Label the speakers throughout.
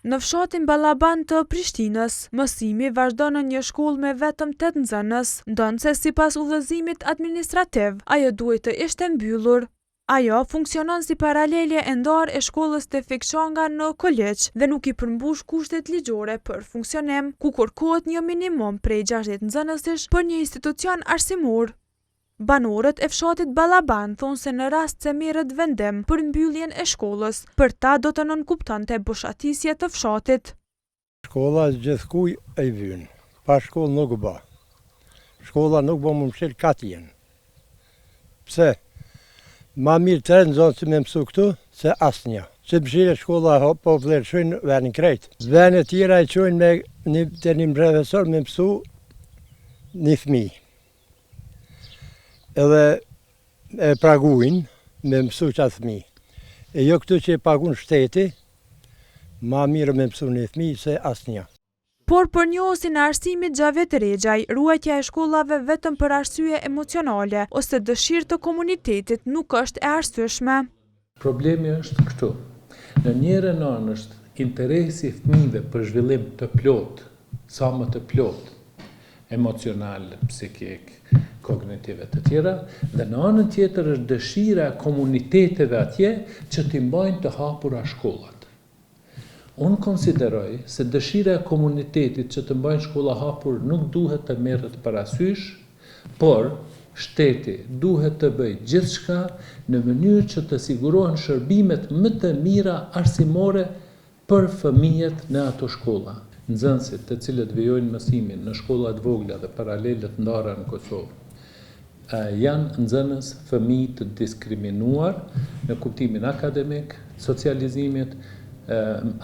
Speaker 1: Në fshatin Ballaban të Prishtinës, mësimi vazhdon në një shkollë me vetëm 8 nxënës, ndonse sipas udhëzimit administrativ, ajo duhet të ishte mbyllur. Ajo funksionon si paralele e ndarë e shkollës Tefik Çanga në Kolegj dhe nuk i përmbush kushtet ligjore për funksionim, ku kërkohet një minimum prej 60 nxënësish për një institucion arsimor. Banorët e fshatit Ballaban thonë se në rast se merret vendim për mbylljen e shkollës, për ta do të nënkuptonte boshatisje të fshatit.
Speaker 2: Shkolla gjithkuj e vyn, pa shkollë nuk bë. Shkolla nuk bë më mshel katjen. Pse? Ma mirë të nxënës që me mësu këtu, se asnjë. Që mshile shkolla po vlerëshojnë venin krejt. Vene tjera e qojnë me një profesor me mësu një fëmijë. Edhe e praguin me mësu qatë fëmijë. E jo këtu që e pagun shteti, ma mirë me mësu një fëmijë se asnjë.
Speaker 1: Por për njohësin e arsimit Xhavet Rexhaj, ruajtja e shkollave vetëm për arsye emocionale ose dëshirë të komunitetit nuk është e arsyeshme.
Speaker 3: Problemi është këtu. Në njërin anë është interesi i fëmijëve për zhvillim të plot, sa më të plot, emocional, psikik, kognitive të tjera, dhe në anën tjetër është dëshira e komuniteteve atje që t'i mbajnë të hapura shkollat. Unë konsideroj se dëshira e komunitetit që të mbajnë shkolla hapur nuk duhet të merret parasysh, por shteti duhet të bëjë gjithçka në mënyrë që të sigurohen shërbimet më të mira arsimore për fëmijët në ato shkolla. Nxënësit të cilët vijojnë mësimin në shkollat vogla dhe paralele të ndara në Kosovë, janë nxënës fëmijë të diskriminuar në kuptimin akademik, socializimit,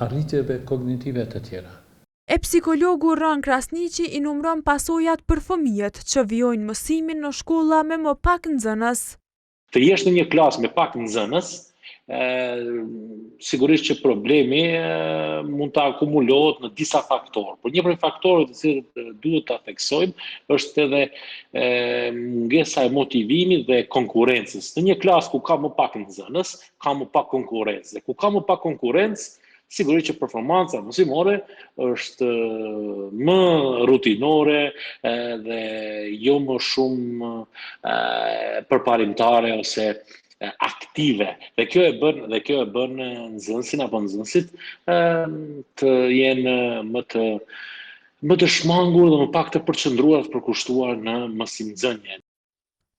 Speaker 3: arritjeve kognitive të tjera.
Speaker 1: E psikologu Ran Krasniqi i numëron pasojat për fëmijët që vijojnë mësimin në shkolla me më pak nxënës.
Speaker 4: Të jesh në një klasë me pak nxënës, sigurisht që problemi mund të akumulohet në disa faktorë. Por një prej faktorëve të cilët duhet ta theksojmë është edhe mungesa e motivimit dhe konkurrencës. Në një klasë ku ka më pak nxënës, ka më pak konkurrencë. Dhe ku ka më pak konkurrencë, sigurisht që performanca mësimore është më rutinore dhe jo më shumë përparimtare ose aktive. Dhe kjo e bën nxënësin apo nxënësit të jenë më të shmangur dhe më pak të përqendruar të përkushtuar në mësimdhënie.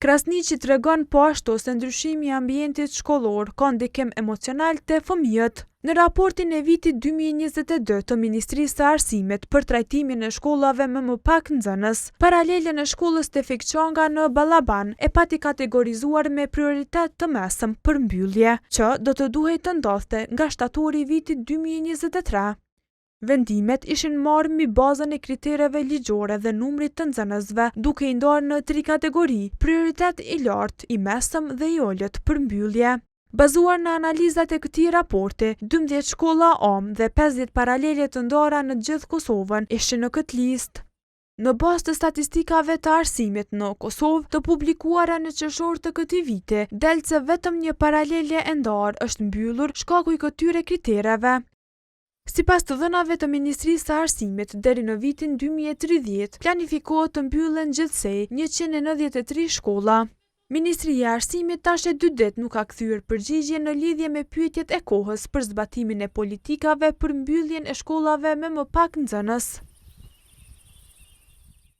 Speaker 1: Krasniqi tregon po ashtu se ndryshimi i ambientit shkollor ka ndikim emocional te fëmijët. Në raportin e vitit 2022 të Ministrisë së Arsimit për trajtimin e shkollave me më pak nxënës, paralele në shkollës Tefik Çanga në Ballaban e pati kategorizuar me prioritet të mesëm për mbyllje, që do të duhej të ndodhte nga shtatori i vitit 2023. Vendimet ishin marrë mbi bazën e kritereve ligjore dhe numrit të nxënësve, duke i ndarë në 3 kategori: prioritet i lartë, i mesëm dhe i ulët për mbyllje. Bazuar në analizat e këtij raporti, 12 shkolla am dhe 50 paralele të ndara në gjithë Kosovën ishin në këtë listë. Në bazë të statistikave të arsimit në Kosovë të publikuara në qershor të këtij viti, del se vetëm një paralele e ndarë është mbyllur shkaku i këtyre kritereve. Sipas të dhënave të Ministrisë së Arsimit, deri në vitin 2030, planifikohet të mbyllen gjithsej 193 shkolla. Ministria e Arsimit tash e 2 ditë nuk ka kthyer përgjigje në lidhje me pyetjet e kohës për zbatimin e politikave për mbylljen e shkollave me më pak nxënës.